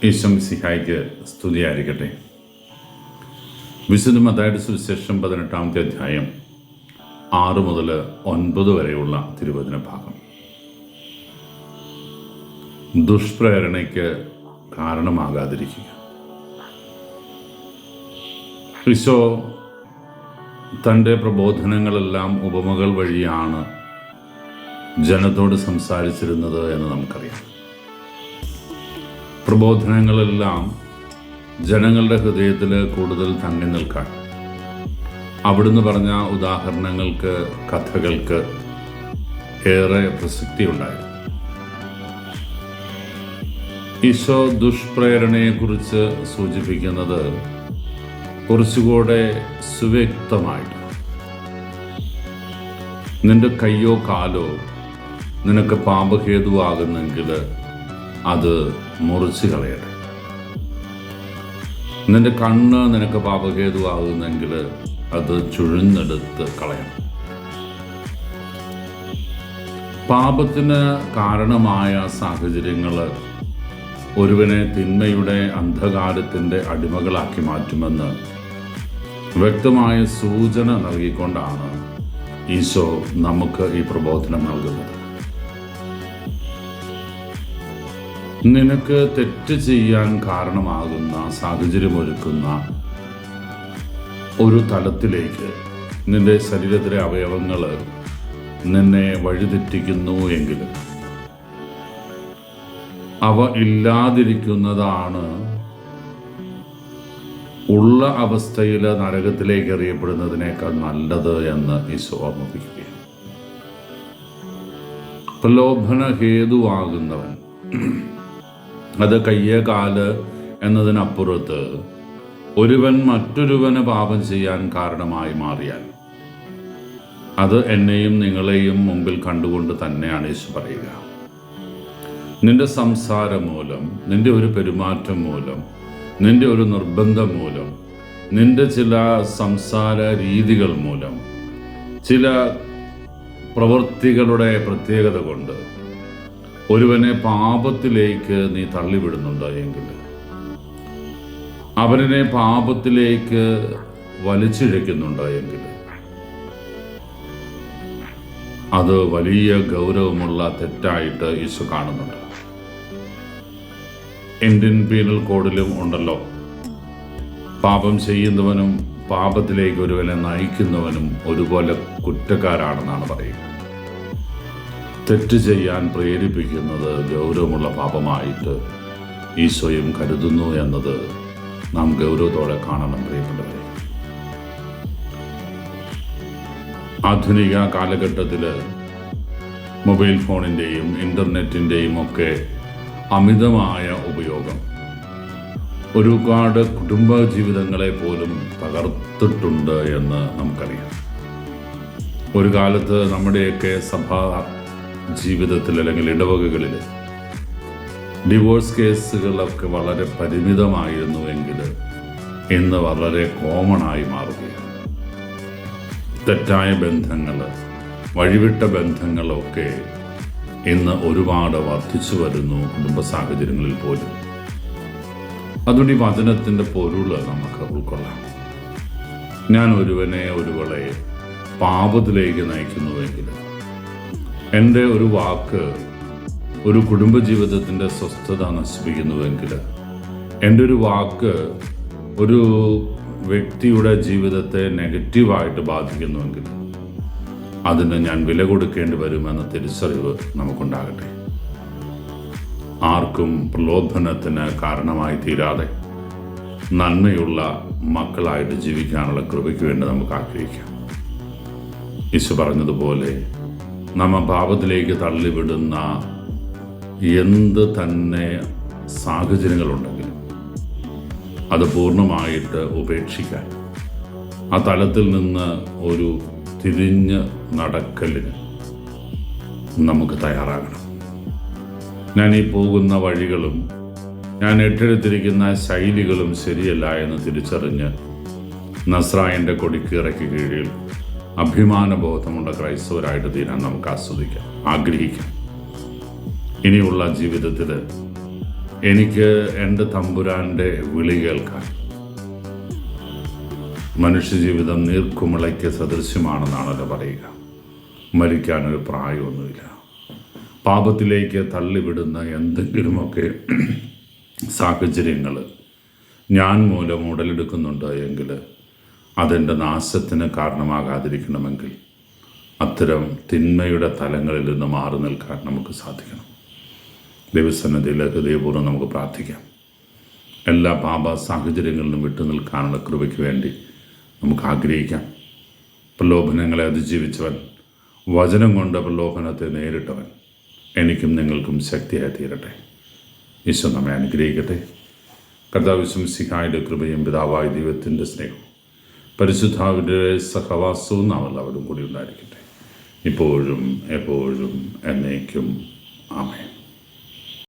ഈശോ മിശിഹായ്ക്ക് സ്തുതിയായിരിക്കട്ടെ. വിശുദ്ധ മത്തായിയുടെ സുവിശേഷം 18-ാമത്തെ അധ്യായം 6 മുതൽ 9 വരെയുള്ള തിരുവചന ഭാഗം. ദുഷ്പ്രേരണയ്ക്ക് കാരണമാകാതിരിക്കുക. ഈശോ തൻ്റെ പ്രബോധനങ്ങളെല്ലാം ഉപമകൾ വഴിയാണ് ജനത്തോട് സംസാരിച്ചിരുന്നത് എന്ന് നമുക്കറിയാം. പ്രബോധനങ്ങളെല്ലാം ജനങ്ങളുടെ ഹൃദയത്തിൽ കൂടുതൽ തങ്ങി നിൽക്കാൻ അവിടുന്ന് പറഞ്ഞ ഉദാഹരണങ്ങൾക്ക്, കഥകൾക്ക് ഏറെ പ്രസക്തിയുണ്ടായിരുന്നു. ഈശോ ദുഷ്പ്രേരണയെക്കുറിച്ച് സൂചിപ്പിക്കുന്നത് കുറച്ചുകൂടെ സുവ്യക്തമായിട്ട്, നിന്റെ കയ്യോ കാലോ നിനക്ക് പാപഹേതുവാകുന്നെങ്കിൽ അത് മുറിച്ച് കളയട്ടെ. നിന്റെ കണ്ണ് നിനക്ക് പാപഹേതുവാകുന്നെങ്കിൽ അത് ചുഴിഞ്ഞെടുത്ത് കളയണം. പാപത്തിന് കാരണമായ സാഹചര്യങ്ങൾ ഒരുവനെ തിന്മയുടെ അന്ധകാരത്തിൻ്റെ അടിമകളാക്കി മാറ്റുമെന്ന് വ്യക്തമായ സൂചന നൽകിക്കൊണ്ടാണ് ഈശോ നമുക്ക് ഈ പ്രബോധനം നൽകുന്നത്. നിനക്ക് തെറ്റ് ചെയ്യാൻ കാരണമാകുന്ന സാഹചര്യമൊരുക്കുന്ന ഒരു തലത്തിലേക്ക് നിന്റെ ശരീരത്തിലെ അവയവങ്ങൾ നിന്നെ വഴിതെറ്റിക്കുന്നു എങ്കിൽ അവ ഇല്ലാതിരിക്കുന്നതാണ് ഉള്ള അവസ്ഥയിൽ നരകത്തിലേക്ക് എറിയപ്പെടുന്നതിനേക്കാൾ നല്ലത് എന്ന് ഈശോ ഓർമ്മിപ്പിക്കുകയാണ്. പ്രലോഭന ഹേതുവാകുന്നവൻ, അത് കയ്യേ കാല് എന്നതിനപ്പുറത്ത് ഒരുവൻ മറ്റൊരുവന് പാപം ചെയ്യാൻ കാരണമായി മാറിയാൽ അത് എന്നെയും നിങ്ങളെയും മുമ്പിൽ കണ്ടുകൊണ്ട് തന്നെയാണ് യേശു പറയുക. നിന്റെ സംസാരം മൂലം, നിന്റെ ഒരു പെരുമാറ്റം മൂലം, നിന്റെ ഒരു നിർബന്ധം മൂലം, നിന്റെ ചില സംസാര രീതികൾ മൂലം, ചില പ്രവൃത്തികളുടെ പ്രത്യേകത കൊണ്ട് ഒരുവനെ പാപത്തിലേക്ക് നീ തള്ളിവിടുന്നുണ്ടോ എങ്കിൽ, അവനെ പാപത്തിലേക്ക് വലിച്ചിഴയ്ക്കുന്നുണ്ടോ എങ്കിൽ, അത് വലിയ ഗൗരവമുള്ള തെറ്റായിട്ട് ഈശോ കാണുന്നുണ്ട്. ഇന്ത്യൻ പീനൽ കോഡിലും ഉണ്ടല്ലോ, പാപം ചെയ്യുന്നവനും പാപത്തിലേക്ക് ഒരുവനെ നയിക്കുന്നവനും ഒരുപോലെ കുറ്റക്കാരാണെന്നാണ് പറയുക. തെറ്റ് ചെയ്യാൻ പ്രേരിപ്പിക്കുന്നത് ഗൗരവമുള്ള പാപമായിട്ട് ഈശോയും കരുതുന്നു എന്നത് നാം ഗൗരവത്തോടെ കാണണം പ്രിയപ്പെട്ടവരെ. ആധുനിക കാലഘട്ടത്തിൽ മൊബൈൽ ഫോണിൻ്റെയും ഇൻ്റർനെറ്റിൻ്റെയും ഒക്കെ അമിതമായ ഉപയോഗം ഒരുപാട് കുടുംബ ജീവിതങ്ങളെ പോലും തകർത്തിട്ടുണ്ട് എന്ന് നമുക്കറിയാം. ഒരു കാലത്ത് നമ്മുടെയൊക്കെ സഭാ ജീവിതത്തിൽ അല്ലെങ്കിൽ ഇടവകകളിൽ ഡിവോഴ്സ് കേസുകളൊക്കെ വളരെ പരിമിതമായിരുന്നുവെങ്കിൽ ഇന്ന് വളരെ കോമണായി മാറുകയാണ്. തെറ്റായ ബന്ധങ്ങൾ, വഴിവിട്ട ബന്ധങ്ങളൊക്കെ ഇന്ന് ഒരുപാട് വർദ്ധിച്ചു വരുന്നു കുടുംബ സാഹചര്യങ്ങളിൽ പോലും. അതുകൊണ്ട് ഈ വചനത്തിൻ്റെ പൊരുൾ നമുക്ക് ഉൾക്കൊള്ളാം. ഞാൻ ഒരുവളെ പാപത്തിലേക്ക് നയിക്കുന്നുവെങ്കിൽ, എൻ്റെ ഒരു വാക്ക് ഒരു കുടുംബജീവിതത്തിൻ്റെ സ്വസ്ഥത നശിപ്പിക്കുന്നുവെങ്കിൽ, എൻ്റെ ഒരു വാക്ക് ഒരു വ്യക്തിയുടെ ജീവിതത്തെ നെഗറ്റീവായിട്ട് ബാധിക്കുന്നുവെങ്കിൽ അതിന് ഞാൻ വില കൊടുക്കേണ്ടി വരുമെന്ന തിരിച്ചറിവ് നമുക്കുണ്ടാകട്ടെ. ആർക്കും പ്രലോഭനത്തിന് കാരണമായി തീരാതെ നന്മയുള്ള മക്കളായിട്ട് ജീവിക്കാനുള്ള കൃപയ്ക്ക് വേണ്ടി നമുക്ക് ആഗ്രഹിക്കാം. യേശു പറഞ്ഞതുപോലെ നമ്മ പാപത്തിലേക്ക് തള്ളിവിടുന്ന എന്ത് തന്നെ സാഹചര്യങ്ങളുണ്ടെങ്കിലും അത് പൂർണ്ണമായിട്ട് ഉപേക്ഷിക്കാൻ, ആ തലത്തിൽ നിന്ന് ഒരു തിരിഞ്ഞ് നടക്കലിന് നമുക്ക് തയ്യാറാകണം. ഞാൻ ഈ പോകുന്ന വഴികളും ഞാൻ ഏറ്റെടുത്തിരിക്കുന്ന ശൈലികളും ശരിയല്ല എന്ന് തിരിച്ചറിഞ്ഞ് നസ്രായൻ്റെ കൊടിക്കീറയ്ക്ക് കീഴിൽ അഭിമാനബോധമുള്ള ക്രൈസ്തവരായിട്ട് തീരാൻ നമുക്ക് ആഗ്രഹിക്കാം. ഇനിയുള്ള ജീവിതത്തിൽ എനിക്ക് എൻ്റെ തമ്പുരാൻ്റെ വിളി കേൾക്കാൻ. മനുഷ്യജീവിതം നീർക്കുമിളയ്ക്ക് സദൃശ്യമാണെന്നാണല്ലോ പറയുക. മരിക്കാനൊരു പ്രായമൊന്നുമില്ല. പാപത്തിലേക്ക് തള്ളിവിടുന്ന എന്തെങ്കിലുമൊക്കെ സാഹചര്യങ്ങൾ ഞാൻ മൂലം ഉടലെടുക്കുന്നുണ്ട് എങ്കിൽ അതെൻ്റെ നാശത്തിന് കാരണമാകാതിരിക്കണമെങ്കിൽ അത്തരം തിന്മയുടെ തലങ്ങളിൽ നിന്ന് മാറി നിൽക്കാൻ നമുക്ക് സാധിക്കണം. ദൈവസന്നിധിയിൽ ഹൃദയപൂർവ്വം നമുക്ക് പ്രാർത്ഥിക്കാം. എല്ലാ പാപ സാഹചര്യങ്ങളിലും വിട്ടു നിൽക്കാനുള്ള കൃപയ്ക്ക് വേണ്ടി നമുക്ക് ആഗ്രഹിക്കാം. പ്രലോഭനങ്ങളെ അതിജീവിച്ചവൻ, വചനം കൊണ്ട് പ്രലോഭനത്തെ നേരിട്ടവൻ എനിക്കും നിങ്ങൾക്കും ശക്തിയായി തീരട്ടെ. ഈശോ നമ്മെ അനുഗ്രഹിക്കട്ടെ. കർത്താവ് മിശിഹായുടെ കൃപയും പിതാവായ ദൈവത്തിൻ്റെ സ്നേഹവും പരിശുദ്ധാവിൻ്റെ സഹവാസവും നാം എല്ലാവരും കൂടി ഉണ്ടായിരിക്കട്ടെ, ഇപ്പോഴും എപ്പോഴും എന്നേക്കും. ആമേൻ.